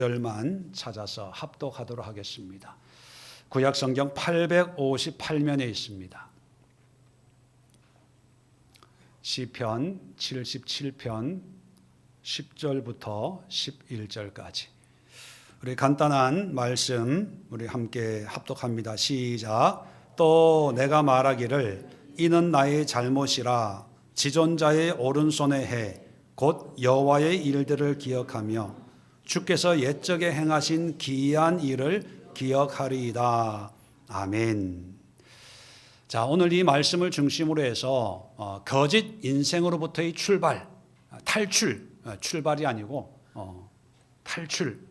절만 찾아서 합독하도록 하겠습니다. 구약성경 858면에 있습니다. 시편 77편 10절부터 11절까지 우리 간단한 말씀 우리 함께 합독합니다. 시작. 또 내가 말하기를 이는 나의 잘못이라 지존자의 오른손에 해 곧 여호와의 일들을 기억하며 주께서 옛적에 행하신 기이한 일을 기억하리이다. 아멘. 자, 오늘 이 말씀을 중심으로 해서 거짓 인생으로부터의 출발, 탈출, 출발이 아니고 탈출.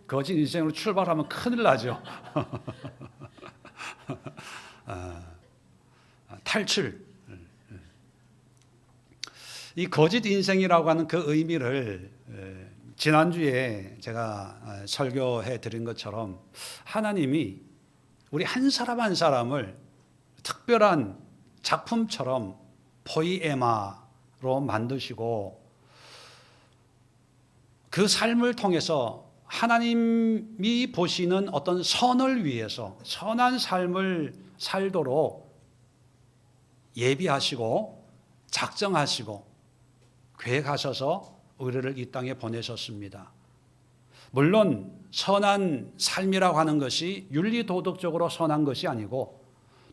거짓 인생으로 출발하면 큰일 나죠. 탈출. 이 거짓 인생이라고 하는 그 의미를 지난주에 제가 설교해 드린 것처럼 하나님이 우리 한 사람 한 사람을 특별한 작품처럼 포이에마로 만드시고 그 삶을 통해서 하나님이 보시는 어떤 선을 위해서 선한 삶을 살도록 예비하시고 작정하시고 계획하셔서 우리를 이 땅에 보내셨습니다. 물론 선한 삶이라고 하는 것이 윤리도덕적으로 선한 것이 아니고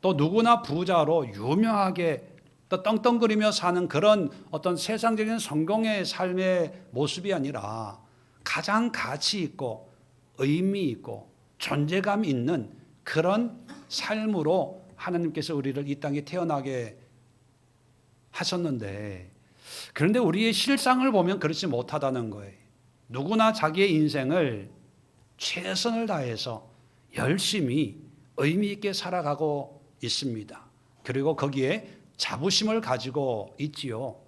또 누구나 부자로 유명하게 또 떵떵거리며 사는 그런 어떤 세상적인 성공의 삶의 모습이 아니라 가장 가치 있고 의미 있고 존재감 있는 그런 삶으로 하나님께서 우리를 이 땅에 태어나게 하셨는데, 그런데 우리의 실상을 보면 그렇지 못하다는 거예요. 누구나 자기의 인생을 최선을 다해서 열심히 의미 있게 살아가고 있습니다. 그리고 거기에 자부심을 가지고 있지요.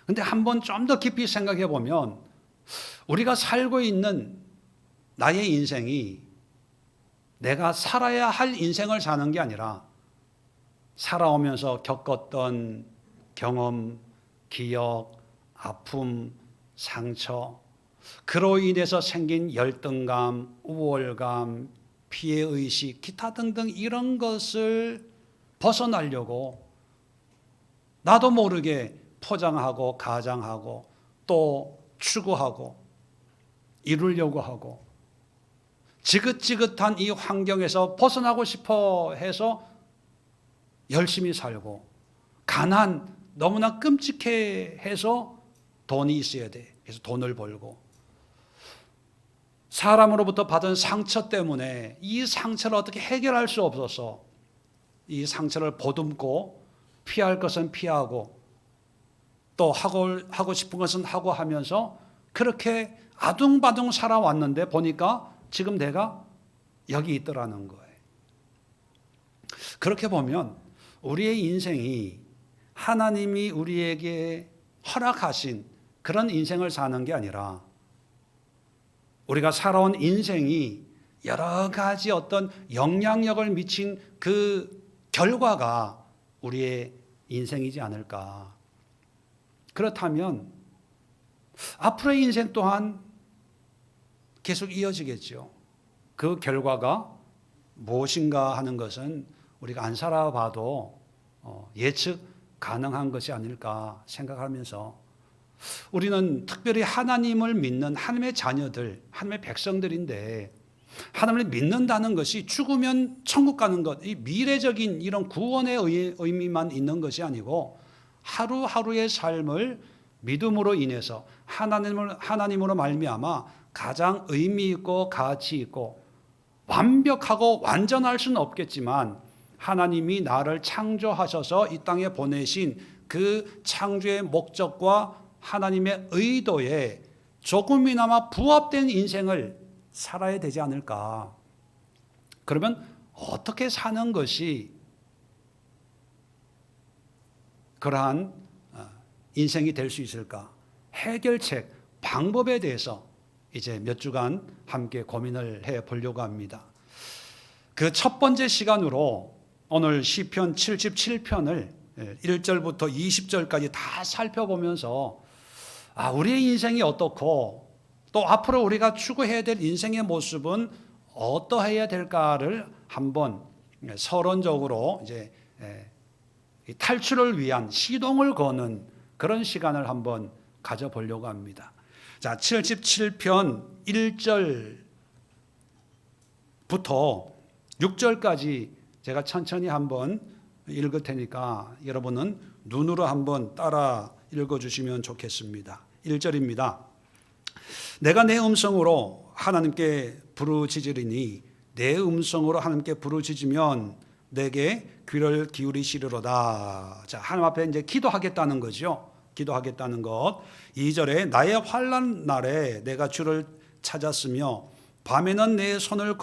그런데 한번 좀 더 깊이 생각해 보면 우리가 살고 있는 나의 인생이 내가 살아야 할 인생을 사는 게 아니라 살아오면서 겪었던 경험, 기억, 아픔, 상처, 그로 인해서 생긴 열등감, 우월감, 피해의식, 기타 등등 이런 것을 벗어나려고 나도 모르게 포장하고 가장하고 또 추구하고 이루려고 하고 지긋지긋한 이 환경에서 벗어나고 싶어 해서 열심히 살고, 가난 너무나 끔찍해 해서 돈이 있어야 돼. 그래서 돈을 벌고, 사람으로부터 받은 상처 때문에 이 상처를 어떻게 해결할 수 없어서 이 상처를 보듬고 피할 것은 피하고 또 하고 싶은 것은 하고 하면서 그렇게 아둥바둥 살아왔는데 보니까 지금 내가 여기 있더라는 거예요. 그렇게 보면 우리의 인생이 하나님이 우리에게 허락하신 그런 인생을 사는 게 아니라 우리가 살아온 인생이 여러 가지 어떤 영향력을 미친 그 결과가 우리의 인생이지 않을까. 그렇다면 앞으로의 인생 또한 계속 이어지겠죠. 그 결과가 무엇인가 하는 것은 우리가 안 살아봐도 예측 가능한 것이 아닐까 생각하면서, 우리는 특별히 하나님을 믿는 하나님의 자녀들, 하나님의 백성들인데 하나님을 믿는다는 것이 죽으면 천국 가는 것, 이 미래적인 이런 구원의 의미만 있는 것이 아니고 하루하루의 삶을 믿음으로 인해서 하나님으로 말미암아 가장 의미 있고 가치 있고 완벽하고 완전할 수는 없겠지만 하나님이 나를 창조하셔서 이 땅에 보내신 그 창조의 목적과 하나님의 의도에 조금이나마 부합된 인생을 살아야 되지 않을까. 그러면 어떻게 사는 것이 그러한 인생이 될 수 있을까? 해결책, 방법에 대해서 이제 몇 주간 함께 고민을 해 보려고 합니다. 그 첫 번째 시간으로 오늘 시편 77편을 1절부터 20절까지 다 살펴보면서 우리의 인생이 어떻고 또 앞으로 우리가 추구해야 될 인생의 모습은 어떠해야 될까를 한번 서론적으로 이제 탈출을 위한 시동을 거는 그런 시간을 한번 가져보려고 합니다. 자, 77편 1절부터 6절까지 제가 천천히 한번 읽을 테니까 여러분은 눈으로 한번 따라 읽어주시면 좋겠습니다. 1절입니다. 내가 내 음성으로 하나님께 부르짖으리니 내 음성으로 하나님께 부르짖으면 내게 귀를 기울이시리로다. 자, 하나님 앞에 이제 기도하겠다는 거죠. 기도하겠다는 것. 2절에 나의 환난 날에 내가 주를 찾았으며 밤에는 내 손을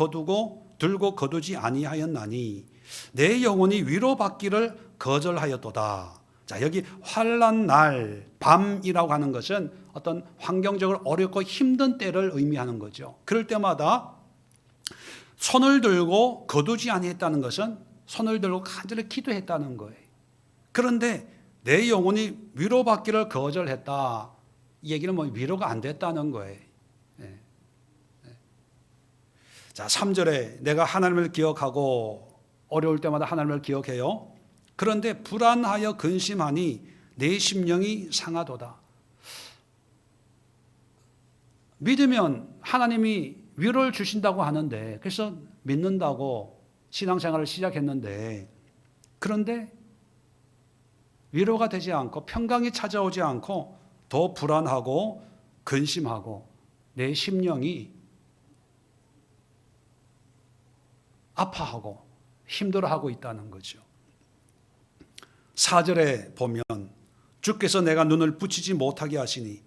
들고 거두지 아니하였나니 내 영혼이 위로받기를 거절하였도다. 자, 여기 환난 날, 밤이라고 하는 것은 어떤 환경적으로 어렵고 힘든 때를 의미하는 거죠. 그럴 때마다 손을 들고 거두지 아니했다는 것은 손을 들고 간절히 기도했다는 거예요. 그런데 내 영혼이 위로받기를 거절했다. 이 얘기는 위로가 안 됐다는 거예요. 자, 3절에 내가 하나님을 기억하고 어려울 때마다 하나님을 기억해요. 그런데 불안하여 근심하니 내 심령이 상하도다. 믿으면 하나님이 위로를 주신다고 하는데, 그래서 믿는다고 신앙생활을 시작했는데, 그런데 위로가 되지 않고 평강이 찾아오지 않고 더 불안하고 근심하고 내 심령이 아파하고 힘들어하고 있다는 거죠. 4절에 보면 주께서 내가 눈을 붙이지 못하게 하시니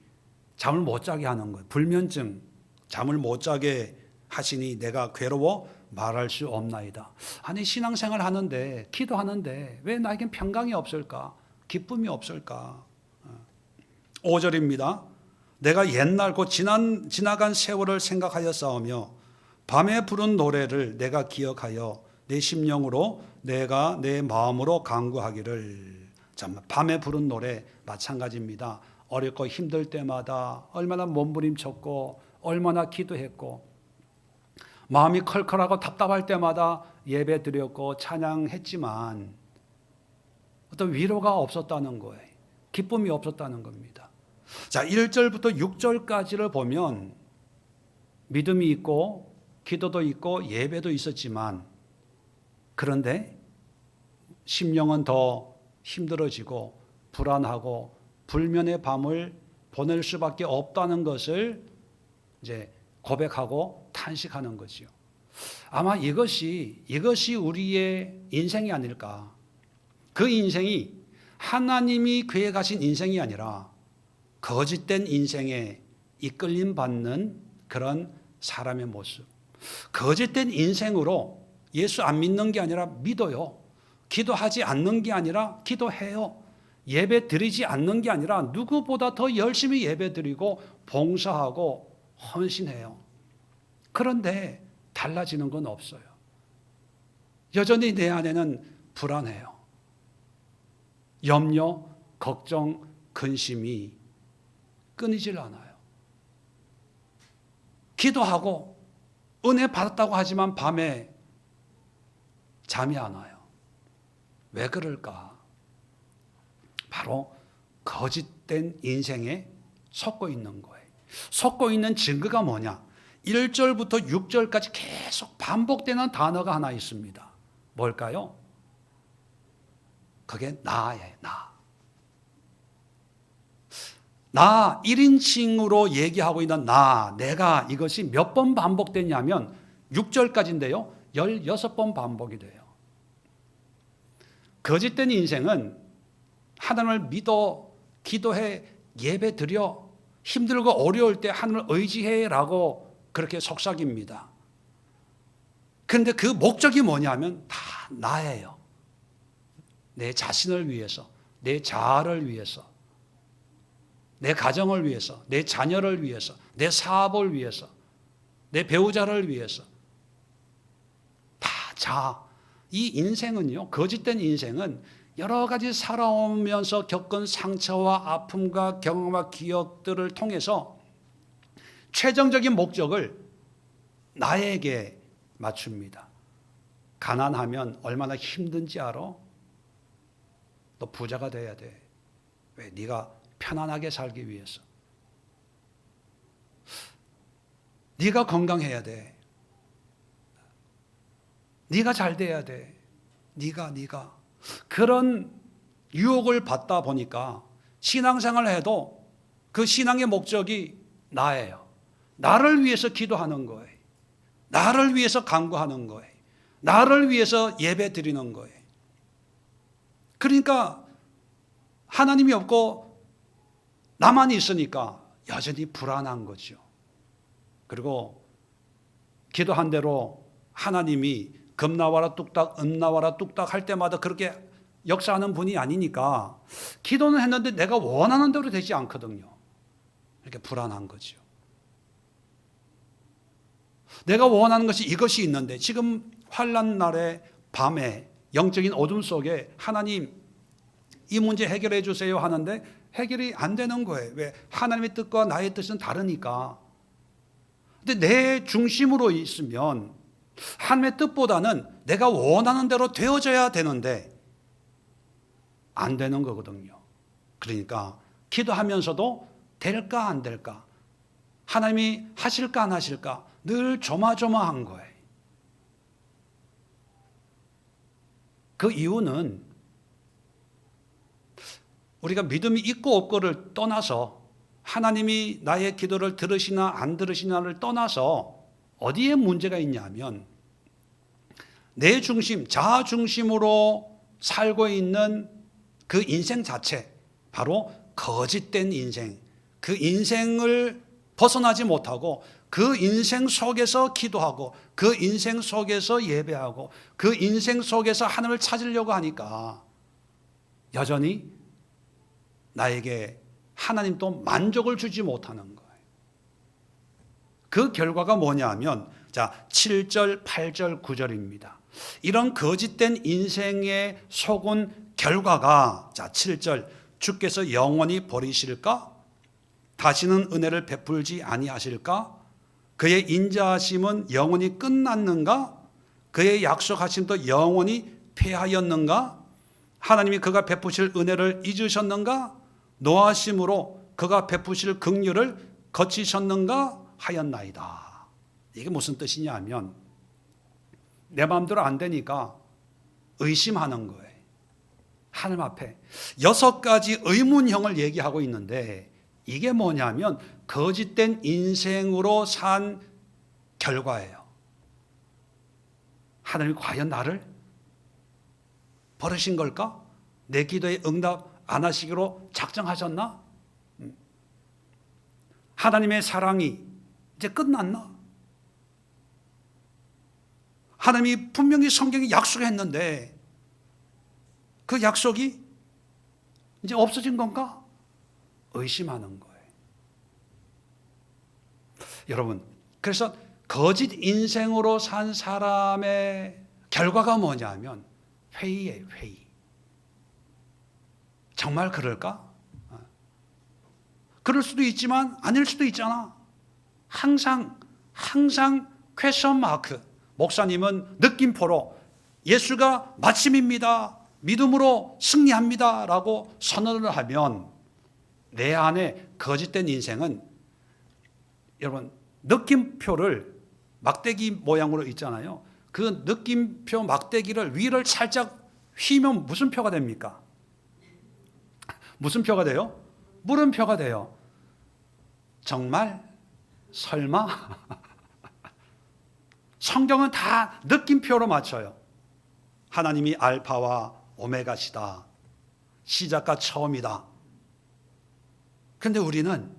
잠을 못 자게 하는 거예요. 불면증, 잠을 못 자게 하시니 내가 괴로워 말할 수 없나이다. 아니, 신앙생활 하는데 기도하는데 왜 나에겐 평강이 없을까? 기쁨이 없을까? 5절입니다. 내가 옛날 곧 지나간 세월을 생각하여 싸우며 밤에 부른 노래를 내가 기억하여 내 심령으로 내가 내 마음으로 간구하기를. 밤에 부른 노래 마찬가지입니다. 어렵고 힘들 때마다 얼마나 몸부림쳤고 얼마나 기도했고 마음이 컬컬하고 답답할 때마다 예배 드렸고 찬양했지만 어떤 위로가 없었다는 거예요. 기쁨이 없었다는 겁니다. 자, 1절부터 6절까지를 보면 믿음이 있고 기도도 있고 예배도 있었지만 그런데 심령은 더 힘들어지고 불안하고 불면의 밤을 보낼 수밖에 없다는 것을 이제 고백하고 탄식하는 거지요. 아마 이것이 우리의 인생이 아닐까. 그 인생이 하나님이 계획하신 인생이 아니라 거짓된 인생에 이끌림 받는 그런 사람의 모습. 거짓된 인생으로 예수 안 믿는 게 아니라 믿어요. 기도하지 않는 게 아니라 기도해요. 예배 드리지 않는 게 아니라 누구보다 더 열심히 예배 드리고 봉사하고 헌신해요. 그런데 달라지는 건 없어요. 여전히 내 안에는 불안해요. 염려, 걱정, 근심이 끊이질 않아요. 기도하고 은혜 받았다고 하지만 밤에 잠이 안 와요. 왜 그럴까? 바로 거짓된 인생에 속고 있는 거예요. 속고 있는 증거가 뭐냐? 1절부터 6절까지 계속 반복되는 단어가 하나 있습니다. 뭘까요? 그게 나예요. 나 1인칭으로 얘기하고 있는 내가 이것이 몇 번 반복되냐면 6절까지인데요. 16번 반복이 돼요. 거짓된 인생은 하나님을 믿어, 기도해, 예배 드려, 힘들고 어려울 때 하나님을 의지해라고 그렇게 속삭입니다. 그런데 그 목적이 뭐냐면 다 나예요. 내 자신을 위해서, 내 자아를 위해서, 내 가정을 위해서, 내 자녀를 위해서, 내 사업을 위해서, 내 배우자를 위해서 다 자아. 이 인생은요, 거짓된 인생은 여러 가지 살아오면서 겪은 상처와 아픔과 경험과 기억들을 통해서 최종적인 목적을 나에게 맞춥니다. 가난하면 얼마나 힘든지 알아? 너 부자가 돼야 돼. 왜? 네가 편안하게 살기 위해서. 네가 건강해야 돼. 네가 잘 돼야 돼. 네가 그런 유혹을 받다 보니까 신앙생활을 해도 그 신앙의 목적이 나예요. 나를 위해서 기도하는 거예요. 나를 위해서 간구하는 거예요. 나를 위해서 예배 드리는 거예요. 그러니까 하나님이 없고 나만 있으니까 여전히 불안한 거죠. 그리고 기도한 대로 하나님이 금 나와라 뚝딱, 은 나와라 뚝딱 할 때마다 그렇게 역사하는 분이 아니니까 기도는 했는데 내가 원하는 대로 되지 않거든요. 이렇게 불안한 거죠. 내가 원하는 것이 이것이 있는데 지금 환난 날에 밤에 영적인 어둠 속에 하나님 이 문제 해결해 주세요 하는데 해결이 안 되는 거예요. 왜? 하나님의 뜻과 나의 뜻은 다르니까. 근데 내 중심으로 있으면 하나님의 뜻보다는 내가 원하는 대로 되어져야 되는데 안 되는 거거든요. 그러니까 기도하면서도 될까 안 될까? 하나님이 하실까 안 하실까? 늘 조마조마한 거예요. 그 이유는 우리가 믿음이 있고 없고를 떠나서 하나님이 나의 기도를 들으시나 안 들으시나를 떠나서 어디에 문제가 있냐면 내 중심, 자아 중심으로 살고 있는 그 인생 자체, 바로 거짓된 인생, 그 인생을 벗어나지 못하고 그 인생 속에서 기도하고 그 인생 속에서 예배하고 그 인생 속에서 하나님을 찾으려고 하니까 여전히 나에게 하나님도 만족을 주지 못하는 거예요. 그 결과가 뭐냐면 자 7절, 8절, 9절입니다. 이런 거짓된 인생에 속은 결과가 자 7절 주께서 영원히 버리실까? 다시는 은혜를 베풀지 아니하실까? 그의 인자하심은 영원히 끝났는가? 그의 약속하심도 영원히 폐하였는가? 하나님이 그가 베푸실 은혜를 잊으셨는가? 노하심으로 그가 베푸실 긍휼을 거치셨는가 하였나이다. 이게 무슨 뜻이냐 하면 내 마음대로 안 되니까 의심하는 거예요. 하나님 앞에 6가지 의문형을 얘기하고 있는데 이게 뭐냐면 거짓된 인생으로 산 결과예요. 하나님이 과연 나를 버리신 걸까? 내 기도에 응답 안 하시기로 작정하셨나? 하나님의 사랑이 이제 끝났나? 하나님이 분명히 성경에 약속했는데 그 약속이 이제 없어진 건가? 의심하는 거예요. 여러분, 그래서 거짓 인생으로 산 사람의 결과가 뭐냐면 회의예요, 회의. 정말 그럴까? 그럴 수도 있지만 아닐 수도 있잖아. 항상 퀘스천 마크. 목사님은 느낌표로 예수가 마침입니다. 믿음으로 승리합니다. 라고 선언을 하면 내 안에 거짓된 인생은 여러분 느낌표를 막대기 모양으로 있잖아요. 그 느낌표 막대기를 위를 살짝 휘면 무슨 표가 됩니까? 무슨 표가 돼요? 물음표가 돼요. 정말? 설마? 성경은 다 느낌표로 맞춰요. 하나님이 알파와 오메가시다. 시작과 처음이다. 그런데 우리는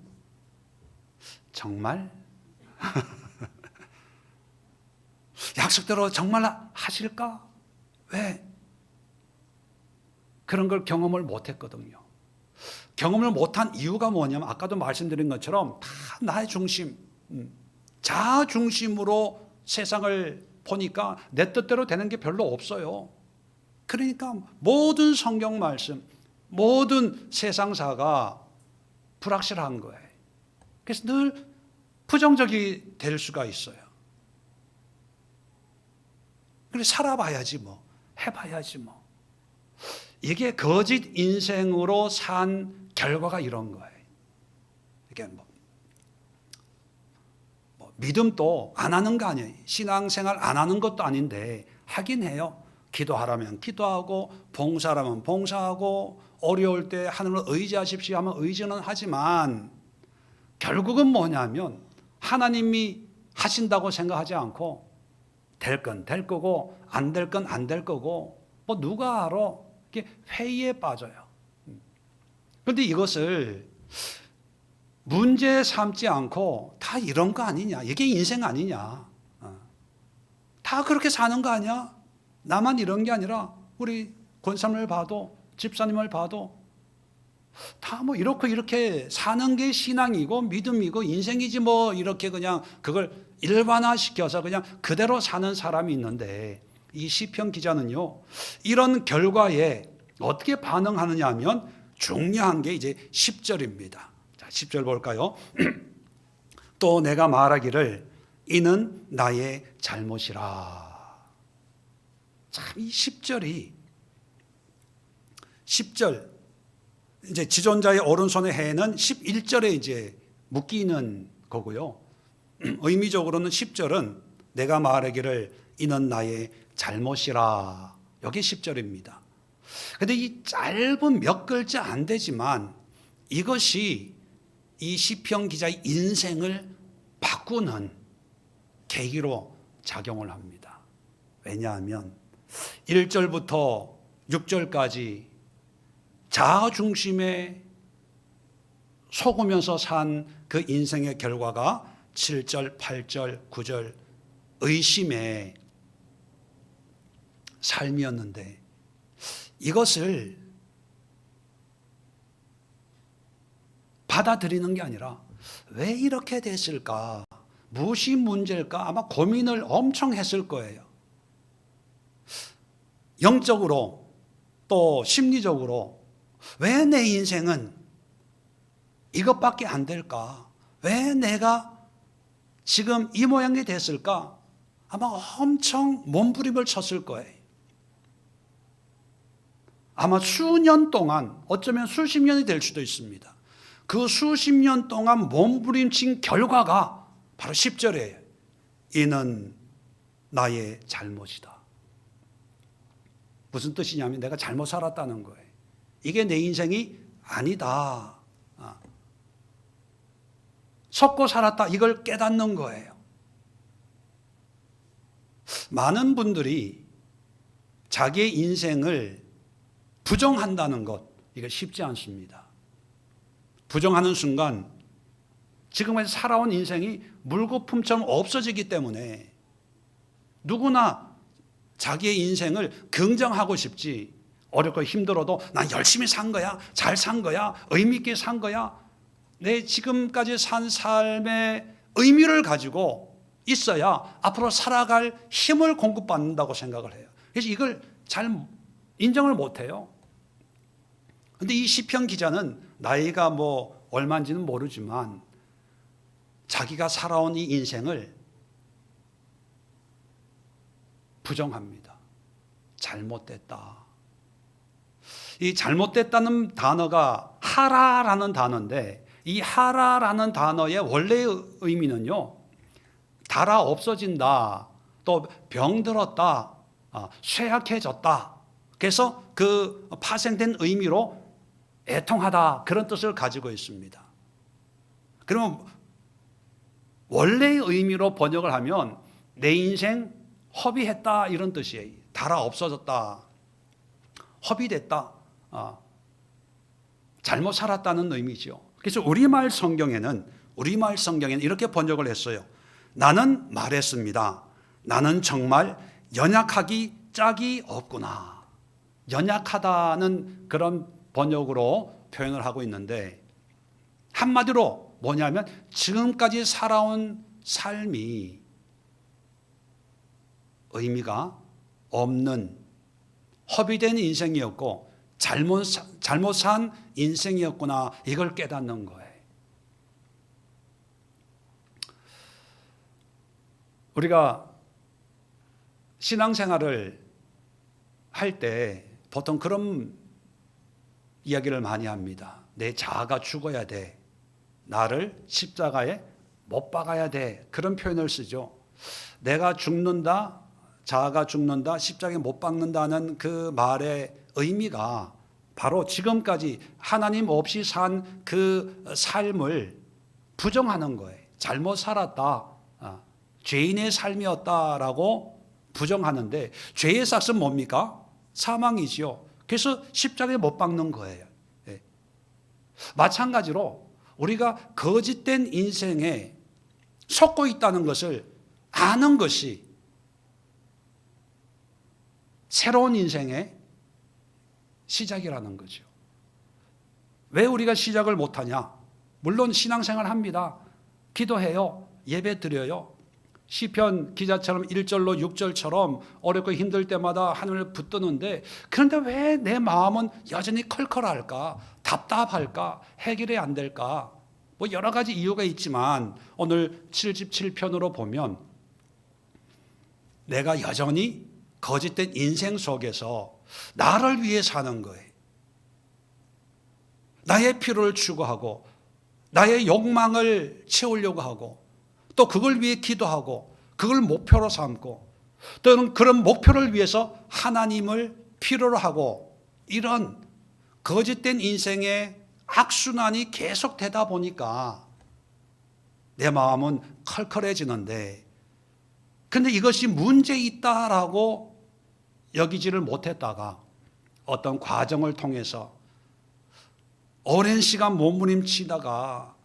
정말? 약속대로 정말 하실까? 왜? 그런 걸 경험을 못했거든요. 경험을 못한 이유가 뭐냐면 아까도 말씀드린 것처럼 다 나의 중심, 자아 중심으로 세상을 보니까 내 뜻대로 되는 게 별로 없어요. 그러니까 모든 성경 말씀, 모든 세상사가 불확실한 거예요. 그래서 늘 부정적이 될 수가 있어요. 그래 살아봐야지 뭐, 해봐야지 뭐. 이게 거짓 인생으로 산 결과가 이런 거예요. 이게 믿음도 안 하는 거 아니에요. 신앙생활 안 하는 것도 아닌데 하긴 해요. 기도하라면 기도하고 봉사라면 봉사하고 어려울 때 하늘을 의지하십시오 하면 의지는 하지만 결국은 뭐냐면 하나님이 하신다고 생각하지 않고 될 건 될 거고 안 될 건 안 될 거고 뭐 누가 알아? 이게 회의에 빠져요. 그런데 이것을 문제 삼지 않고 다 이런 거 아니냐? 이게 인생 아니냐? 다 그렇게 사는 거 아니야? 나만 이런 게 아니라 우리 권사님을 봐도 집사님을 봐도 다 뭐 이렇게 사는 게 신앙이고 믿음이고 인생이지 뭐 이렇게 그냥 그걸 일반화시켜서 그냥 그대로 사는 사람이 있는데 이 시편 기자는요 이런 결과에 어떻게 반응하느냐 하면 중요한 게 이제 10절입니다. 자, 10절 볼까요? 또 내가 말하기를 이는 나의 잘못이라. 참 이 10절이 10절 이제 지존자의 오른손의 해는 11절에 이제 묶이는 거고요. 의미적으로는 10절은 내가 말하기를 이는 나의 잘못이라. 여기 10절입니다. 그런데 이 짧은 몇 글자 안 되지만 이것이 이 시편 기자의 인생을 바꾸는 계기로 작용을 합니다. 왜냐하면 1절부터 6절까지 자아 중심에 속으면서 산 그 인생의 결과가 7절, 8절, 9절 의심의 삶이었는데 이것을 받아들이는 게 아니라 왜 이렇게 됐을까? 무엇이 문제일까? 아마 고민을 엄청 했을 거예요. 영적으로 또 심리적으로 왜 내 인생은 이것밖에 안 될까? 왜 내가 지금 이 모양이 됐을까? 아마 엄청 몸부림을 쳤을 거예요. 아마 수년 동안 어쩌면 수십 년이 될 수도 있습니다. 그 수십 년 동안 몸부림친 결과가 바로 10절이에요. 이는 나의 잘못이다. 무슨 뜻이냐면 내가 잘못 살았다는 거예요. 이게 내 인생이 아니다. 속고 살았다. 이걸 깨닫는 거예요. 많은 분들이 자기의 인생을 부정한다는 것, 이게 쉽지 않습니다. 부정하는 순간 지금까지 살아온 인생이 물거품처럼 없어지기 때문에 누구나 자기의 인생을 긍정하고 싶지, 어렵고 힘들어도 난 열심히 산 거야, 잘 산 거야, 의미 있게 산 거야, 내 지금까지 산 삶의 의미를 가지고 있어야 앞으로 살아갈 힘을 공급받는다고 생각을 해요. 그래서 이걸 잘 인정을 못해요. 그런데 이 시편 기자는 나이가 뭐 얼마인지는 모르지만 자기가 살아온 이 인생을 부정합니다. 잘못됐다. 이 잘못됐다는 단어가 하라라는 단어인데 이 하라라는 단어의 원래의 의미는요, 달아 없어진다, 또 병들었다, 쇠약해졌다. 그래서 그 파생된 의미로 애통하다, 그런 뜻을 가지고 있습니다. 그러면 원래의 의미로 번역을 하면 내 인생 허비했다, 이런 뜻이에요. 달아 없어졌다, 허비됐다, 잘못 살았다는 의미죠. 그래서 우리말 성경에는 이렇게 번역을 했어요. 나는 말했습니다. 나는 정말 연약하기 짝이 없구나. 연약하다는 그런 번역으로 표현을 하고 있는데, 한마디로 뭐냐면 지금까지 살아온 삶이 의미가 없는 허비된 인생이었고 잘못 산 인생이었구나, 이걸 깨닫는 거예요. 우리가 신앙생활을 할 때 보통 그런 이야기를 많이 합니다. 내 자아가 죽어야 돼. 나를 십자가에 못 박아야 돼. 그런 표현을 쓰죠. 내가 죽는다, 자아가 죽는다, 십자가에 못 박는다는 그 말의 의미가 바로 지금까지 하나님 없이 산 그 삶을 부정하는 거예요. 잘못 살았다, 죄인의 삶이었다라고 부정하는데, 죄의 삭은 뭡니까? 사망이지요. 그래서 십자가에 못 박는 거예요. 예. 마찬가지로 우리가 거짓된 인생에 속고 있다는 것을 아는 것이 새로운 인생의 시작이라는 거죠. 왜 우리가 시작을 못하냐? 물론 신앙생활 합니다. 기도해요. 예배 드려요. 시편 기자처럼 1절로 6절처럼 어렵고 힘들 때마다 하나님을 붙드는데, 그런데 왜 내 마음은 여전히 컬컬할까? 답답할까? 해결이 안 될까? 뭐 여러 가지 이유가 있지만 오늘 77편으로 보면 내가 여전히 거짓된 인생 속에서 나를 위해 사는 거예요. 나의 필요를 추구하고 나의 욕망을 채우려고 하고 또 그걸 위해 기도하고 그걸 목표로 삼고 또는 그런 목표를 위해서 하나님을 필요로 하고, 이런 거짓된 인생의 악순환이 계속되다 보니까 내 마음은 컬컬해지는데, 근데 이것이 문제 있다라고 여기지를 못했다가 어떤 과정을 통해서 오랜 시간 몸부림치다가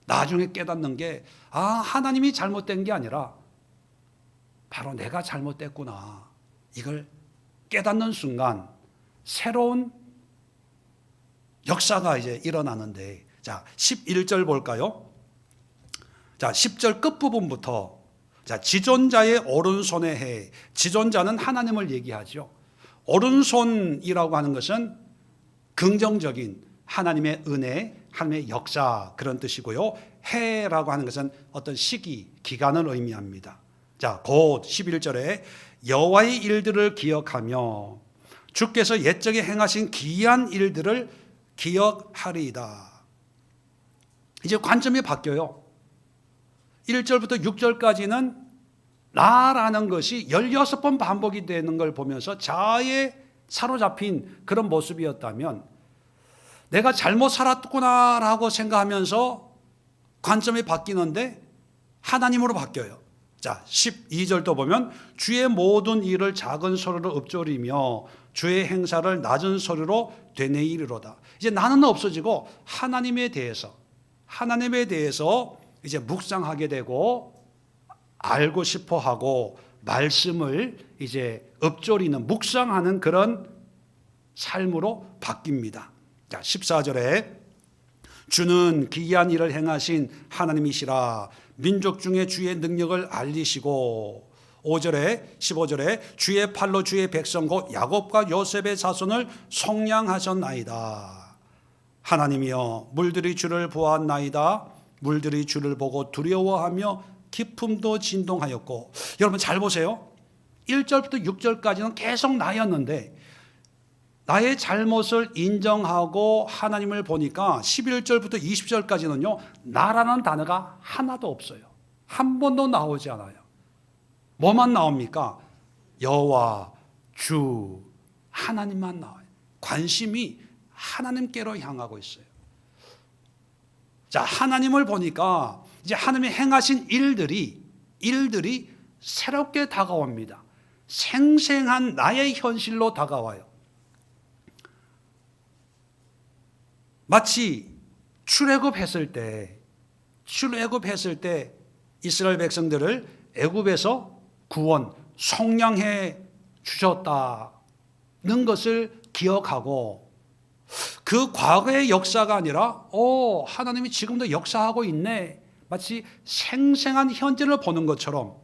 나중에 깨닫는 게, 하나님이 잘못된 게 아니라 바로 내가 잘못됐구나, 이걸 깨닫는 순간 새로운 역사가 이제 일어나는데, 자 11절 볼까요? 자 10절 끝부분부터, 자 지존자의 오른손에 해. 지존자는 하나님을 얘기하죠. 오른손이라고 하는 것은 긍정적인 하나님의 은혜, 하나님의 역사, 그런 뜻이고요. 해라고 하는 것은 어떤 시기, 기간을 의미합니다. 자, 곧 11절에 여호와의 일들을 기억하며 주께서 옛적에 행하신 기이한 일들을 기억하리이다. 이제 관점이 바뀌어요. 1절부터 6절까지는 나라는 것이 16번 반복이 되는 걸 보면서 자아에 사로잡힌 그런 모습이었다면, 내가 잘못 살았구나라고 생각하면서 관점이 바뀌는데 하나님으로 바뀌어요. 자 12절도 보면 주의 모든 일을 작은 소리로 읊조리며 주의 행사를 낮은 소리로 되뇌이리로다. 이제 나는 없어지고 하나님에 대해서 이제 묵상하게 되고 알고 싶어하고 말씀을 이제 읊조리는, 묵상하는 그런 삶으로 바뀝니다. 자 14절에 주는 기이한 일을 행하신 하나님이시라. 민족 중에 주의 능력을 알리시고, 5절에 15절에 주의 팔로 주의 백성 곧 야곱과 요셉의 자손을 속량하셨나이다. 하나님이여 물들이 주를 보았나이다. 물들이 주를 보고 두려워하며 기품도 진동하였고. 여러분 잘 보세요. 1절부터 6절까지는 계속 나였는데 나의 잘못을 인정하고 하나님을 보니까 11절부터 20절까지는요, 나라는 단어가 하나도 없어요. 한 번도 나오지 않아요. 뭐만 나옵니까? 여호와, 주, 하나님만 나와요. 관심이 하나님께로 향하고 있어요. 자, 하나님을 보니까 이제 하나님이 행하신 일들이 새롭게 다가옵니다. 생생한 나의 현실로 다가와요. 마치 출애굽했을 때 이스라엘 백성들을 애굽에서 구원, 속량해 주셨다는 것을 기억하고, 그 과거의 역사가 아니라 하나님이 지금도 역사하고 있네, 마치 생생한 현재를 보는 것처럼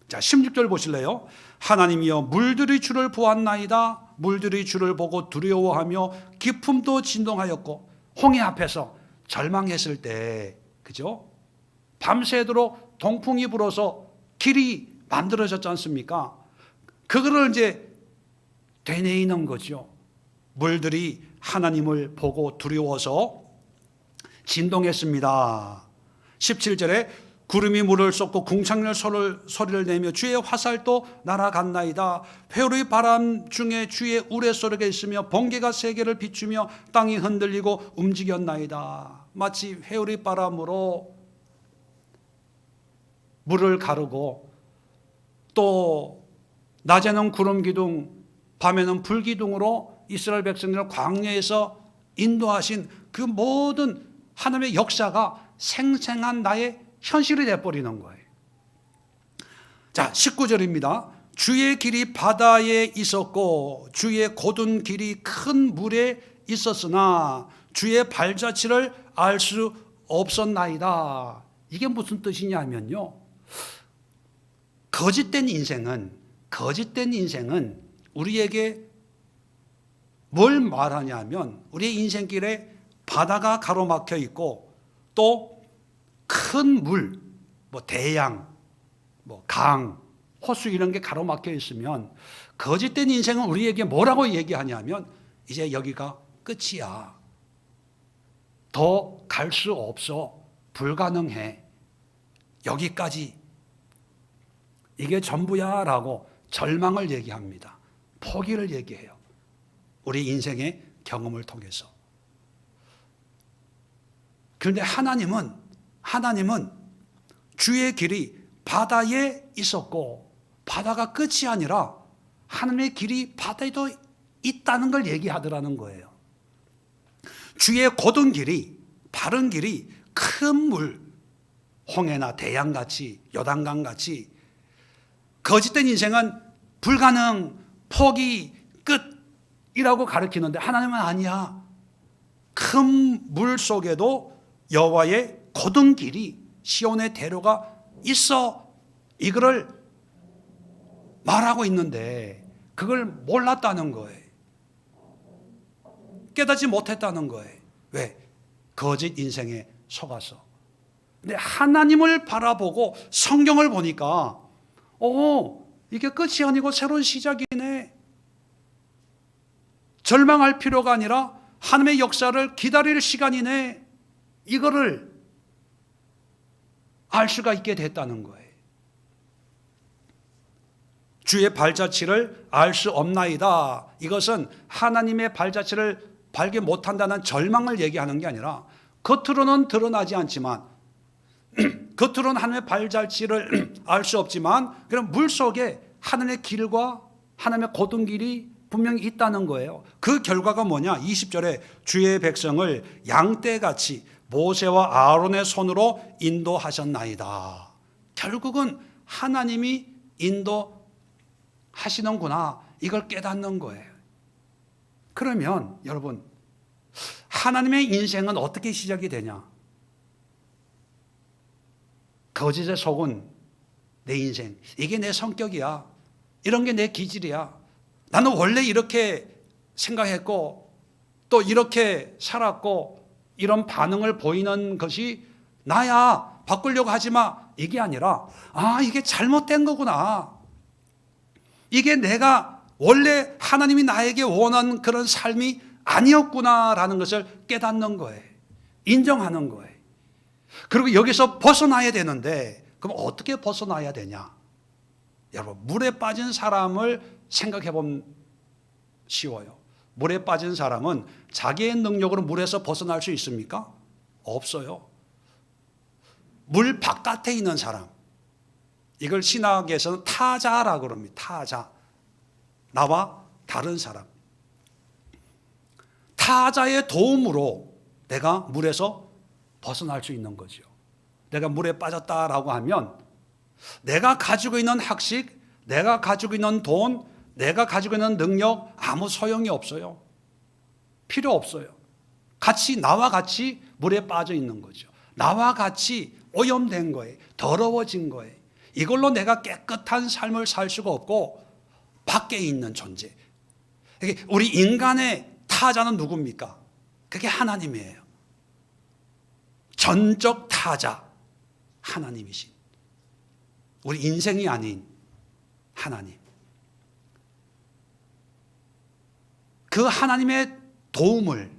자, 16절 보실래요? 하나님이여 물들이 주를 보았나이다. 물들이 주를 보고 두려워하며 기품도 진동하였고. 홍해 앞에서 절망했을 때, 그죠? 밤새도록 동풍이 불어서 길이 만들어졌지 않습니까? 그거를 이제 되뇌이는 거죠. 물들이 하나님을 보고 두려워서 진동했습니다. 17절에 구름이 물을 쏟고 궁창열 소리를 내며 주의 화살도 날아갔나이다. 회오리 바람 중에 주의 우레소리가 있으며 번개가 세계를 비추며 땅이 흔들리고 움직였나이다. 마치 회오리 바람으로 물을 가르고 또 낮에는 구름 기둥, 밤에는 불 기둥으로 이스라엘 백성들을 광야에서 인도하신 그 모든 하나님의 역사가 생생한 나의 현실이 되어버리는 거예요. 자, 19절입니다. 주의 길이 바다에 있었고 주의 곧은 길이 큰 물에 있었으나 주의 발자취를 알 수 없었나이다. 이게 무슨 뜻이냐면요, 거짓된 인생은 우리에게 뭘 말하냐면 우리의 인생길에 바다가 가로막혀 있고 또 큰 물, 뭐 대양, 뭐 강, 호수 이런 게 가로막혀 있으면 거짓된 인생은 우리에게 뭐라고 얘기하냐면 이제 여기가 끝이야. 더 갈 수 없어. 불가능해. 여기까지. 이게 전부야 라고 절망을 얘기합니다. 포기를 얘기해요. 우리 인생의 경험을 통해서. 그런데 하나님은 주의 길이 바다에 있었고 바다가 끝이 아니라 하나님의 길이 바다에도 있다는 걸 얘기하더라는 거예요. 주의 곧은 길이, 바른 길이 큰 물, 홍해나 대양같이 요단강같이, 거짓된 인생은 불가능, 포기, 끝이라고 가르치는데 하나님은 아니야. 큰 물 속에도 여호와의 곧은 길이, 시온의 대로가 있어. 이거를 말하고 있는데 그걸 몰랐다는 거예요. 깨닫지 못했다는 거예요. 왜? 거짓 인생에 속아서. 근데 하나님을 바라보고 성경을 보니까 이게 끝이 아니고 새로운 시작이네. 절망할 필요가 아니라 하나님의 역사를 기다릴 시간이네. 이거를 알 수가 있게 됐다는 거예요. 주의 발자취를 알 수 없나이다. 이것은 하나님의 발자취를 발견 못한다는 절망을 얘기하는 게 아니라 겉으로는 드러나지 않지만 겉으로는 하나님의 발자취를 알 수 없지만 그럼 물속에 하나님의 길과 하나님의 곧은 길이 분명히 있다는 거예요. 그 결과가 뭐냐? 20절에 주의 백성을 양떼같이 모세와 아론의 손으로 인도하셨나이다. 결국은 하나님이 인도하시는구나. 이걸 깨닫는 거예요. 그러면 여러분, 하나님의 인생은 어떻게 시작이 되냐? 거짓에 속은 내 인생, 이게 내 성격이야. 이런 게 내 기질이야. 나는 원래 이렇게 생각했고 또 이렇게 살았고 이런 반응을 보이는 것이 나야. 바꾸려고 하지 마. 이게 아니라 이게 잘못된 거구나. 이게 내가 원래 하나님이 나에게 원하는 그런 삶이 아니었구나라는 것을 깨닫는 거예요. 인정하는 거예요. 그리고 여기서 벗어나야 되는데 그럼 어떻게 벗어나야 되냐? 여러분, 물에 빠진 사람을 생각해 보면 쉬워요. 물에 빠진 사람은 자기의 능력으로 물에서 벗어날 수 있습니까? 없어요. 물 바깥에 있는 사람, 이걸 신학에서는 타자라고 그럽니다. 타자. 나와 다른 사람. 타자의 도움으로 내가 물에서 벗어날 수 있는 거죠. 내가 물에 빠졌다라고 하면 내가 가지고 있는 학식, 내가 가지고 있는 돈, 내가 가지고 있는 능력 아무 소용이 없어요. 필요 없어요. 나와 같이 물에 빠져 있는 거죠. 나와 같이 오염된 거예요. 더러워진 거예요. 이걸로 내가 깨끗한 삶을 살 수가 없고 밖에 있는 존재. 우리 인간의 타자는 누굽니까? 그게 하나님이에요. 전적 타자 하나님이신, 우리 인생이 아닌 하나님. 그 하나님의 도움을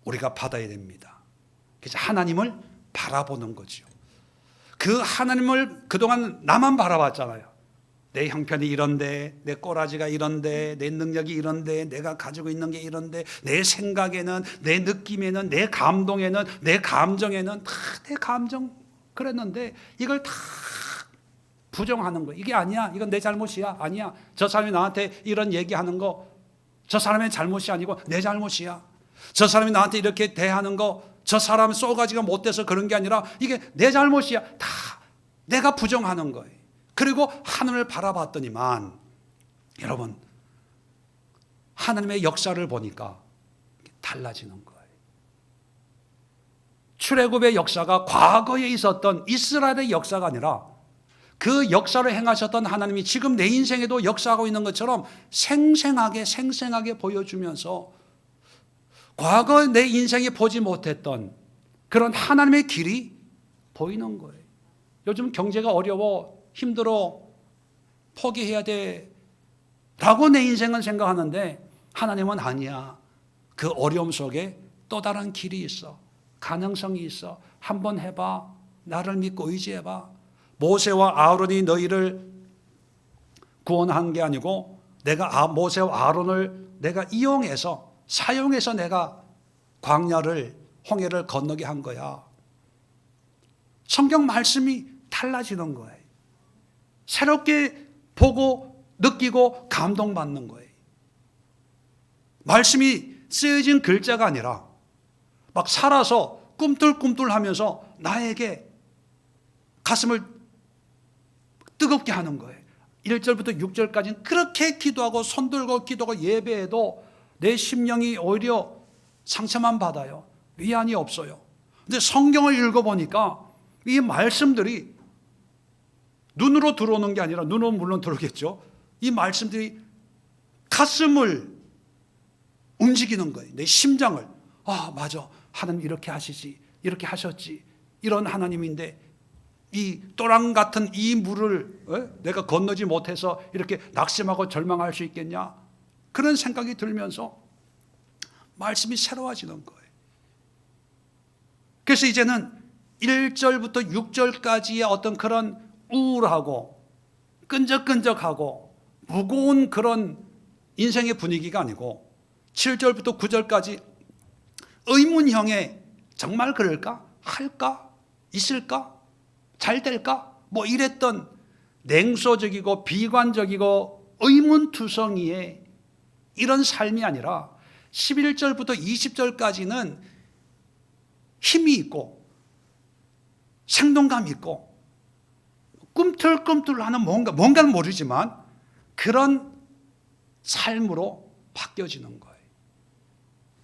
우리가 받아야 됩니다. 그래서 하나님을 바라보는 거죠. 그 하나님을 그동안 나만 바라봤잖아요. 내 형편이 이런데, 내 꼬라지가 이런데, 내 능력이 이런데, 내가 가지고 있는 게 이런데, 내 생각에는, 내 느낌에는, 내 감동에는, 내 감정에는 다 내 감정 그랬는데 이걸 다 부정하는 거예요. 이게 아니야. 이건 내 잘못이야. 아니야. 저 사람이 나한테 이런 얘기하는 거 저 사람의 잘못이 아니고 내 잘못이야. 저 사람이 나한테 이렇게 대하는 거 저 사람 쏘가지가 못돼서 그런 게 아니라 이게 내 잘못이야. 다 내가 부정하는 거예요. 그리고 하늘을 바라봤더니만 여러분, 하나님의 역사를 보니까 달라지는 거예요. 출애굽의 역사가 과거에 있었던 이스라엘의 역사가 아니라 그 역사를 행하셨던 하나님이 지금 내 인생에도 역사하고 있는 것처럼 생생하게 보여주면서 과거 내 인생에 보지 못했던 그런 하나님의 길이 보이는 거예요. 요즘 경제가 어려워, 힘들어, 포기해야 돼 라고 내 인생은 생각하는데 하나님은 아니야. 그 어려움 속에 또 다른 길이 있어. 가능성이 있어. 한번 해봐. 나를 믿고 의지해봐. 모세와 아론이 너희를 구원한 게 아니고 내가 모세와 아론을 내가 이용해서 사용해서 내가 광야를 홍해를 건너게 한 거야. 성경 말씀이 달라지는 거예요. 새롭게 보고 느끼고 감동받는 거예요. 말씀이 쓰여진 글자가 아니라 막 살아서 꿈틀꿈틀 하면서 나에게 가슴을 뜨겁게 하는 거예요. 1절부터 6절까지는 그렇게 기도하고 손들고 기도하고 예배해도 내 심령이 오히려 상처만 받아요. 위안이 없어요. 근데 성경을 읽어보니까 이 말씀들이 눈으로 들어오는 게 아니라, 눈으로 물론 들어오겠죠. 이 말씀들이 가슴을 움직이는 거예요. 내 심장을. 아, 맞아. 하나님 이렇게 하시지. 이렇게 하셨지. 이런 하나님인데 이 또랑 같은 이 물을 내가 건너지 못해서 이렇게 낙심하고 절망할 수 있겠냐? 그런 생각이 들면서 말씀이 새로워지는 거예요. 그래서 이제는 1절부터 6절까지의 어떤 그런 우울하고 끈적끈적하고 무거운 그런 인생의 분위기가 아니고 7절부터 9절까지 의문형의 정말 그럴까? 할까? 있을까? 잘 될까? 뭐 이랬던 냉소적이고 비관적이고 의문투성이의 이런 삶이 아니라 11절부터 20절까지는 힘이 있고 생동감 있고 꿈틀꿈틀하는 뭔가는 모르지만 그런 삶으로 바뀌어지는 거예요.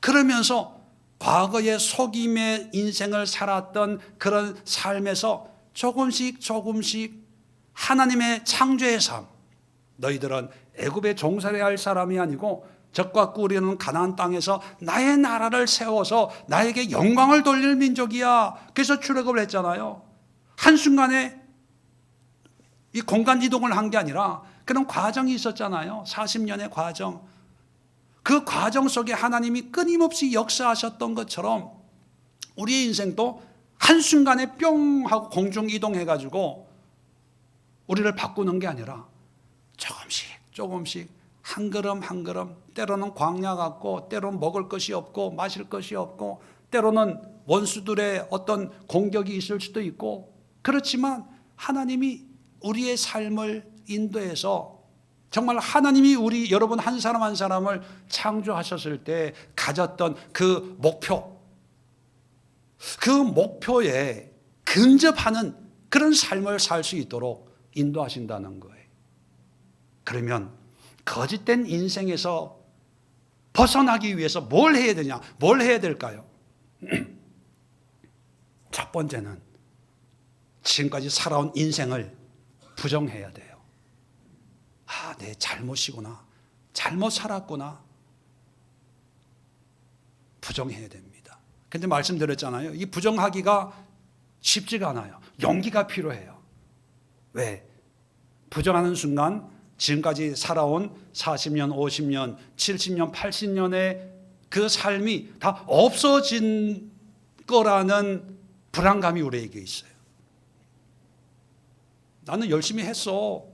그러면서 과거의 속임의 인생을 살았던 그런 삶에서 조금씩 하나님의 창조의 삶, 너희들은 애굽에 종살이야 할 사람이 아니고 적과 꿀이는 가나안 땅에서 나의 나라를 세워서 나에게 영광을 돌릴 민족이야. 그래서 출애굽을 했잖아요. 한순간에 이 공간 이동을 한 게 아니라 그런 과정이 있었잖아요. 40년의 과정. 그 과정 속에 하나님이 끊임없이 역사하셨던 것처럼 우리의 인생도 한순간에 뿅 하고 공중 이동해가지고 우리를 바꾸는 게 아니라 조금씩 한 걸음 때로는 광야 같고 때로는 먹을 것이 없고 마실 것이 없고 때로는 원수들의 어떤 공격이 있을 수도 있고 그렇지만 하나님이 우리의 삶을 인도해서 정말 하나님이 우리 여러분 한 사람 한 사람을 창조하셨을 때 가졌던 그 목표, 그 목표에 근접하는 그런 삶을 살 수 있도록 인도하신다는 거예요. 그러면 거짓된 인생에서 벗어나기 위해서 뭘 해야 되냐? 뭘 해야 될까요? 첫 번째는 지금까지 살아온 인생을 부정해야 돼요. 아, 내 잘못이구나. 잘못 살았구나. 부정해야 됩니다. 근데 말씀드렸잖아요. 이 부정하기가 쉽지가 않아요. 용기가 필요해요. 왜? 부정하는 순간 지금까지 살아온 40년, 50년, 70년, 80년의 그 삶이 다 없어진 거라는 불안감이 우리에게 있어요. 나는 열심히 했어.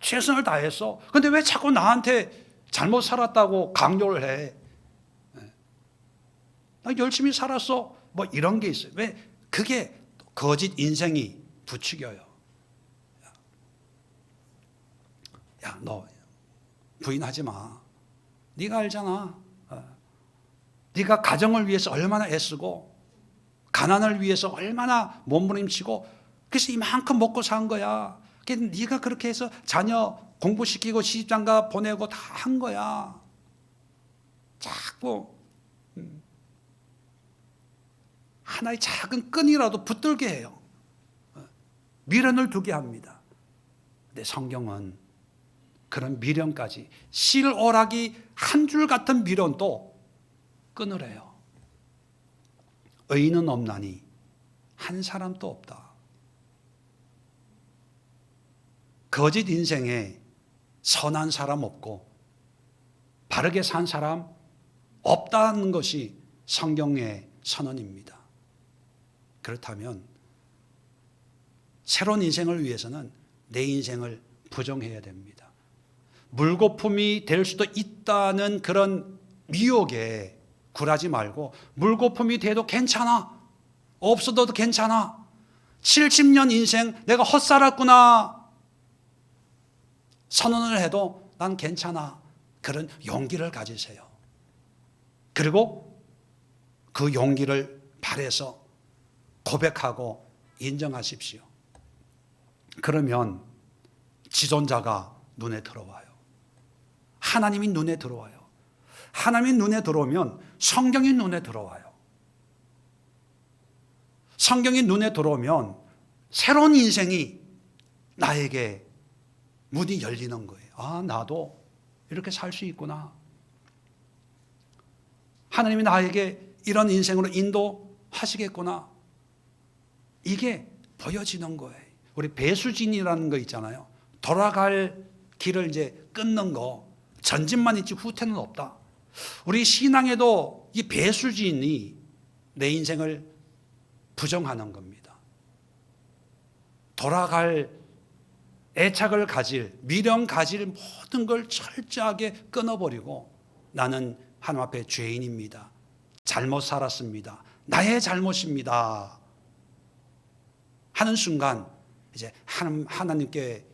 최선을 다했어. 근데 왜 자꾸 나한테 잘못 살았다고 강요를 해? 나 열심히 살았어. 뭐 이런 게 있어요. 왜? 그게 거짓 인생이 부추겨요. 야, 너 부인하지 마. 네가 알잖아. 네가 가정을 위해서 얼마나 애쓰고 가난을 위해서 얼마나 몸부림치고 그래서 이만큼 먹고 산 거야. 네가 그렇게 해서 자녀 공부시키고 시집장가 보내고 다 한 거야. 자꾸 하나의 작은 끈이라도 붙들게 해요. 미련을 두게 합니다. 근데 성경은 그런 미련까지 실오라기 한 줄 같은 미련도 끊으래요. 의인은 없나니 한 사람도 없다. 거짓 인생에 선한 사람 없고 바르게 산 사람 없다는 것이 성경의 선언입니다. 그렇다면 새로운 인생을 위해서는 내 인생을 부정해야 됩니다. 물거품이 될 수도 있다는 그런 미혹에 굴하지 말고 물거품이 돼도 괜찮아. 없어도 괜찮아. 70년 인생 내가 헛살았구나. 선언을 해도 난 괜찮아. 그런 용기를 가지세요. 그리고 그 용기를 발해서 고백하고 인정하십시오. 그러면 지존자가 눈에 들어와요. 하나님이 눈에 들어와요. 하나님이 눈에 들어오면 성경이 눈에 들어와요. 성경이 눈에 들어오면 새로운 인생이 나에게 문이 열리는 거예요. 아, 나도 이렇게 살 수 있구나. 하나님이 나에게 이런 인생으로 인도하시겠구나. 이게 보여지는 거예요. 우리 배수진이라는 거 있잖아요. 돌아갈 길을 이제 끊는 거. 전진만 있지 후퇴는 없다. 우리 신앙에도 이 배수진이 내 인생을 부정하는 겁니다. 돌아갈 애착을 가질, 미련 가질 모든 걸 철저하게 끊어버리고 나는 하나님 앞에 죄인입니다. 잘못 살았습니다. 나의 잘못입니다. 하는 순간 이제 하나님께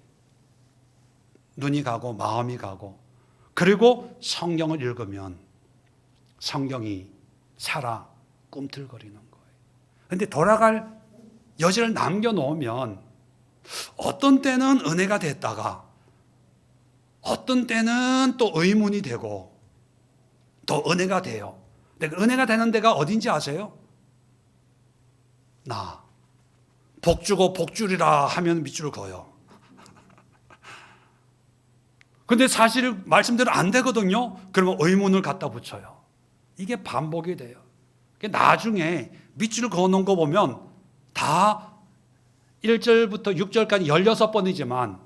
눈이 가고 마음이 가고 그리고 성경을 읽으면 성경이 살아 꿈틀거리는 거예요. 그런데 돌아갈 여지를 남겨놓으면 어떤 때는 은혜가 됐다가 어떤 때는 또 의문이 되고 또 은혜가 돼요. 근데 은혜가 되는 데가 어딘지 아세요? 나 복주고 복주리라 하면 밑줄을 그어요. 근데 사실 말씀대로 안 되거든요. 그러면 의문을 갖다 붙여요. 이게 반복이 돼요. 나중에 밑줄을 그어놓은 거 보면 다 1절부터 6절까지 16번이지만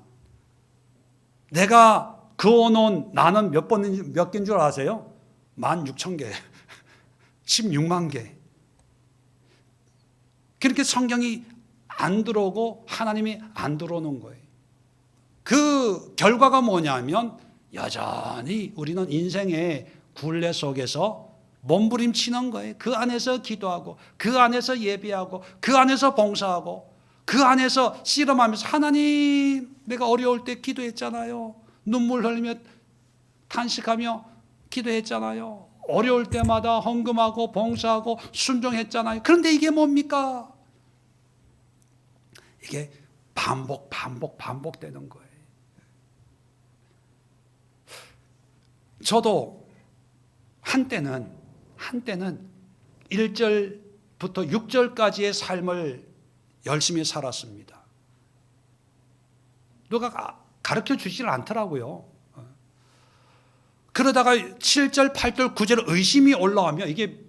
내가 그어놓은 나는 몇 개인 줄 아세요? 16,000개, 16만 개. 그렇게 성경이 안 들어오고 하나님이 안 들어오는 거예요. 그 결과가 뭐냐면 여전히 우리는 인생의 굴레 속에서 몸부림치는 거예요. 그 안에서 기도하고 그 안에서 예배하고 그 안에서 봉사하고 그 안에서 씨름하면서 하나님 내가 어려울 때 기도했잖아요. 눈물 흘리며 탄식하며 기도했잖아요. 어려울 때마다 헌금하고 봉사하고 순종했잖아요. 그런데 이게 뭡니까? 이게 반복되는 거예요. 저도 한때는 1절부터 6절까지의 삶을 열심히 살았습니다. 누가 가르쳐 주질 않더라고요. 그러다가 7절, 8절, 9절 의심이 올라오면 이게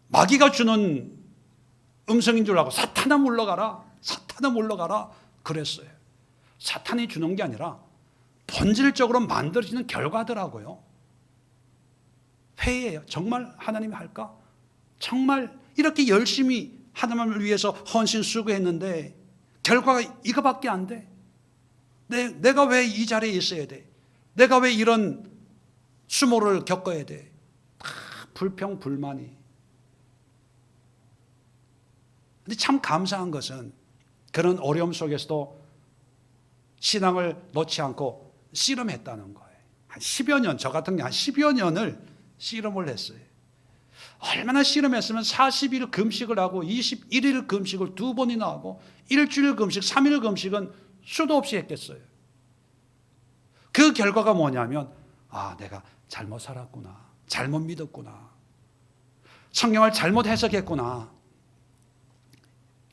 마귀가 주는 음성인 줄 알고 사탄아 물러가라, 사탄아 물러가라 그랬어요. 사탄이 주는 게 아니라 본질적으로 만들어지는 결과더라고요. 회의예요. 정말 하나님이 할까? 정말 이렇게 열심히 하나님을 위해서 헌신 수고했는데 결과가 이거밖에 안 돼? 내가 왜 이 자리에 있어야 돼? 내가 왜 이런 수모를 겪어야 돼? 다 불평, 불만이. 근데 참 감사한 것은 그런 어려움 속에서도 신앙을 놓지 않고 씨름했다는 거예요. 한 10여 년, 저 같은 경우 한 10여 년을 씨름을 했어요. 얼마나 씨름했으면 40일 금식을 하고 21일 금식을 2번이나 하고 일주일 금식, 3일 금식은 수도 없이 했겠어요. 그 결과가 뭐냐면 내가 잘못 살았구나, 잘못 믿었구나, 성경을 잘못 해석했구나.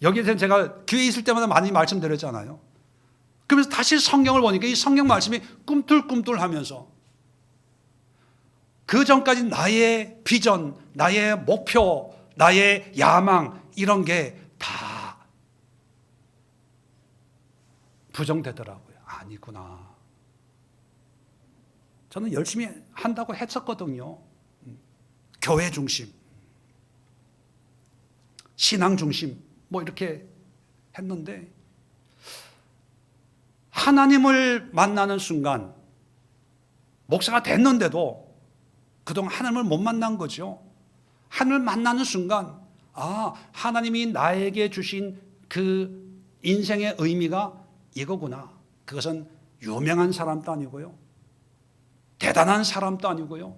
여기에서 제가 교회에 있을 때마다 많이 말씀드렸잖아요. 그러면서 다시 성경을 보니까 이 성경 말씀이 꿈틀꿈틀하면서 그 전까지 나의 비전, 나의 목표, 나의 야망 이런 게 다 부정되더라고요. 아니구나. 저는 열심히 한다고 했었거든요. 교회 중심, 신앙 중심 뭐 이렇게 했는데 하나님을 만나는 순간 목사가 됐는데도 그동안 하나님을 못 만난 거죠. 하나님을 만나는 순간 하나님이 나에게 주신 그 인생의 의미가 이거구나. 그것은 유명한 사람도 아니고요, 대단한 사람도 아니고요,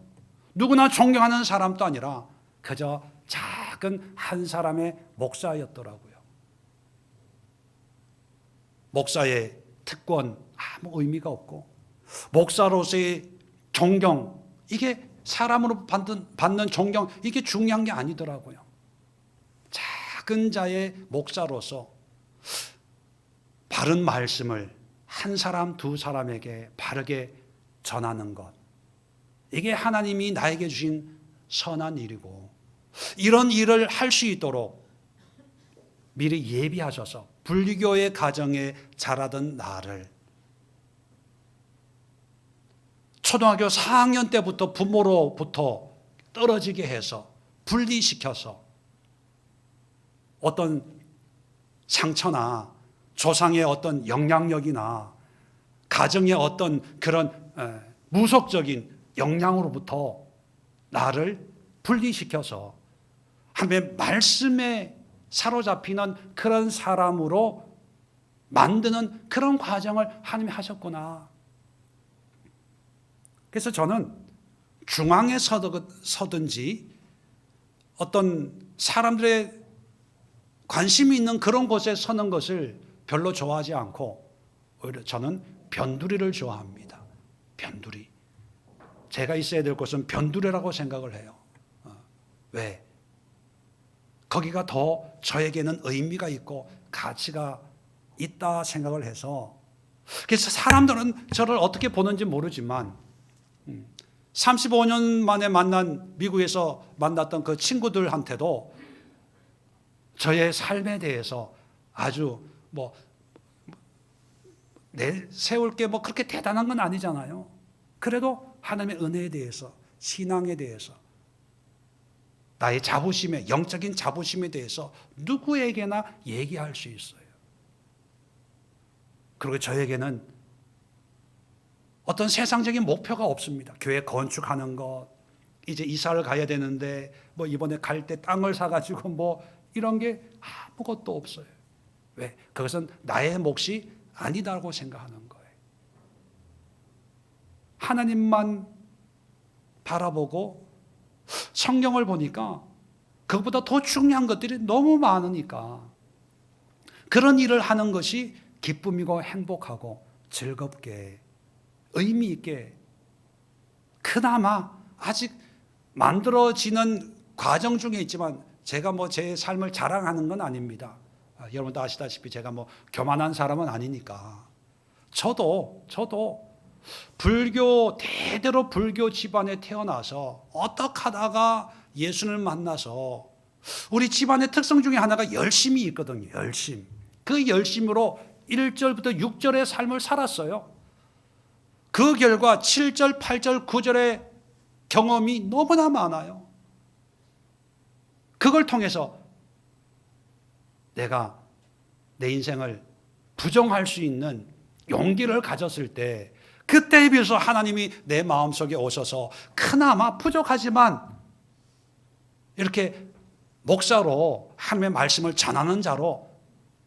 누구나 존경하는 사람도 아니라 그저 작은 한 사람의 목사였더라고요. 목사의 특권 아무 의미가 없고 목사로서의 존경, 이게 사람으로 받는 존경, 이게 중요한 게 아니더라고요. 작은 자의 목사로서 바른 말씀을 한 사람, 두 사람에게 바르게 전하는 것, 이게 하나님이 나에게 주신 선한 일이고, 이런 일을 할 수 있도록 미리 예비하셔서 불교의 가정에 자라던 나를 초등학교 4학년 때부터 부모로부터 떨어지게 해서 분리시켜서 어떤 상처나 조상의 어떤 영향력이나 가정의 어떤 그런 무속적인 영향으로부터 나를 분리시켜서 하나님의 말씀에 사로잡히는 그런 사람으로 만드는 그런 과정을 하나님이 하셨구나. 그래서 저는 중앙에 서든지 어떤 사람들의 관심이 있는 그런 곳에 서는 것을 별로 좋아하지 않고 오히려 저는 변두리를 좋아합니다. 변두리. 제가 있어야 될 곳은 변두리라고 생각을 해요. 왜? 거기가 더 저에게는 의미가 있고 가치가 있다 생각을 해서, 그래서 사람들은 저를 어떻게 보는지 모르지만 35년 만에 미국에서 만났던 그 친구들한테도 저의 삶에 대해서 아주 내세울 게 그렇게 대단한 건 아니잖아요. 그래도 하나님의 은혜에 대해서, 신앙에 대해서, 나의 자부심에, 영적인 자부심에 대해서 누구에게나 얘기할 수 있어요. 그리고 저에게는 어떤 세상적인 목표가 없습니다. 교회 건축하는 것, 이제 이사를 가야 되는데 이번에 갈 때 땅을 사가지고 이런 게 아무것도 없어요. 왜? 그것은 나의 몫이 아니다고 생각하는 거예요. 하나님만 바라보고 성경을 보니까 그것보다 더 중요한 것들이 너무 많으니까 그런 일을 하는 것이 기쁨이고 행복하고 즐겁게 의미 있게, 그나마 아직 만들어지는 과정 중에 있지만 제가 제 삶을 자랑하는 건 아닙니다. 여러분도 아시다시피 제가 교만한 사람은 아니니까 저도 불교, 대대로 불교 집안에 태어나서 어떻게 하다가 예수를 만나서 우리 집안의 특성 중에 하나가 열심이 있거든요. 열심. 그 열심으로 1절부터 6절의 삶을 살았어요. 그 결과 7절, 8절, 9절의 경험이 너무나 많아요. 그걸 통해서 내가 내 인생을 부정할 수 있는 용기를 가졌을 때 그때에 비해서 하나님이 내 마음속에 오셔서 그나마 부족하지만 이렇게 목사로 하나님의 말씀을 전하는 자로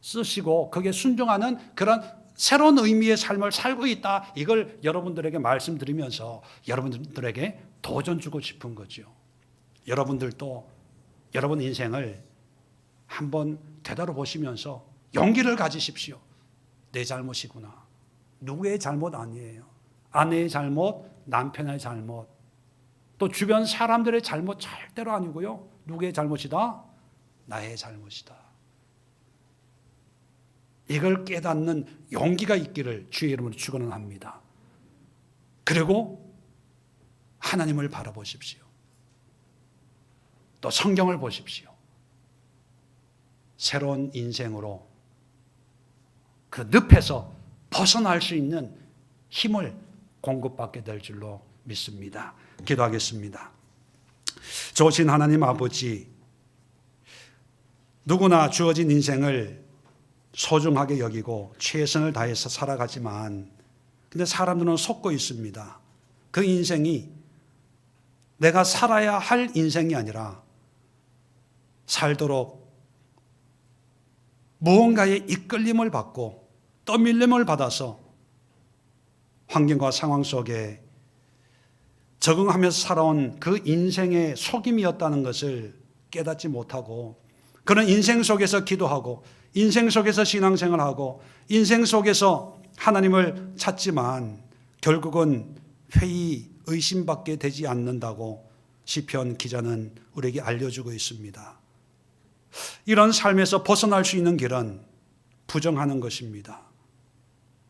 쓰시고 거기에 순종하는 그런 새로운 의미의 삶을 살고 있다. 이걸 여러분들에게 말씀드리면서 여러분들에게 도전 주고 싶은 거죠. 여러분들도 여러분 인생을 한번 되돌아보시면서 용기를 가지십시오. 내 잘못이구나. 누구의 잘못 아니에요. 아내의 잘못, 남편의 잘못, 또 주변 사람들의 잘못 절대로 아니고요. 누구의 잘못이다? 나의 잘못이다. 이걸 깨닫는 용기가 있기를 주의 이름으로 축원합니다. 그리고 하나님을 바라보십시오. 또 성경을 보십시오. 새로운 인생으로 그 늪에서 벗어날 수 있는 힘을 공급받게 될 줄로 믿습니다. 기도하겠습니다. 좋으신 하나님 아버지, 누구나 주어진 인생을 소중하게 여기고 최선을 다해서 살아가지만 근데 사람들은 속고 있습니다. 그 인생이 내가 살아야 할 인생이 아니라 살도록 무언가의 이끌림을 받고 떠밀림을 받아서 환경과 상황 속에 적응하면서 살아온 그 인생의 속임이었다는 것을 깨닫지 못하고 그런 인생 속에서 기도하고 인생 속에서 신앙생활하고 인생 속에서 하나님을 찾지만 결국은 회의 의심밖에 되지 않는다고 시편 기자는 우리에게 알려주고 있습니다. 이런 삶에서 벗어날 수 있는 길은 부정하는 것입니다.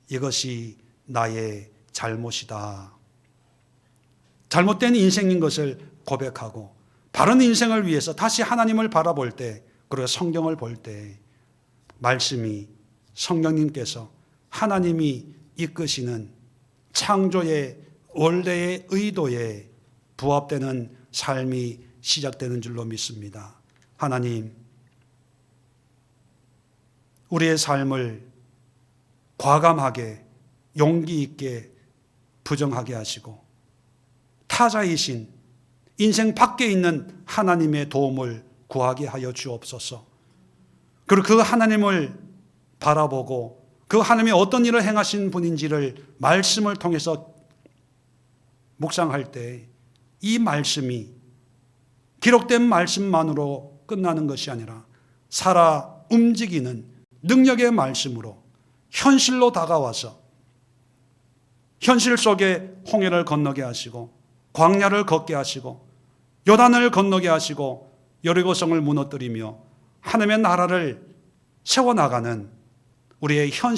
이것이 나의 잘못이다. 잘못된 인생인 것을 고백하고 바른 인생을 위해서 다시 하나님을 바라볼 때 그리고 성경을 볼 때 말씀이 성령님께서 하나님이 이끄시는 창조의 원래의 의도에 부합되는 삶이 시작되는 줄로 믿습니다. 하나님, 우리의 삶을 과감하게 용기 있게 부정하게 하시고 타자이신 인생 밖에 있는 하나님의 도움을 구하게 하여 주옵소서. 그리고 그 하나님을 바라보고 그 하나님이 어떤 일을 행하신 분인지를 말씀을 통해서 묵상할 때 이 말씀이 기록된 말씀만으로 끝나는 것이 아니라 살아 움직이는 능력의 말씀으로 현실로 다가와서 현실 속에 홍해를 건너게 하시고 광야를 걷게 하시고 요단을 건너게 하시고 여리고성을 무너뜨리며 하나님의 나라를 세워나가는 우리의 현실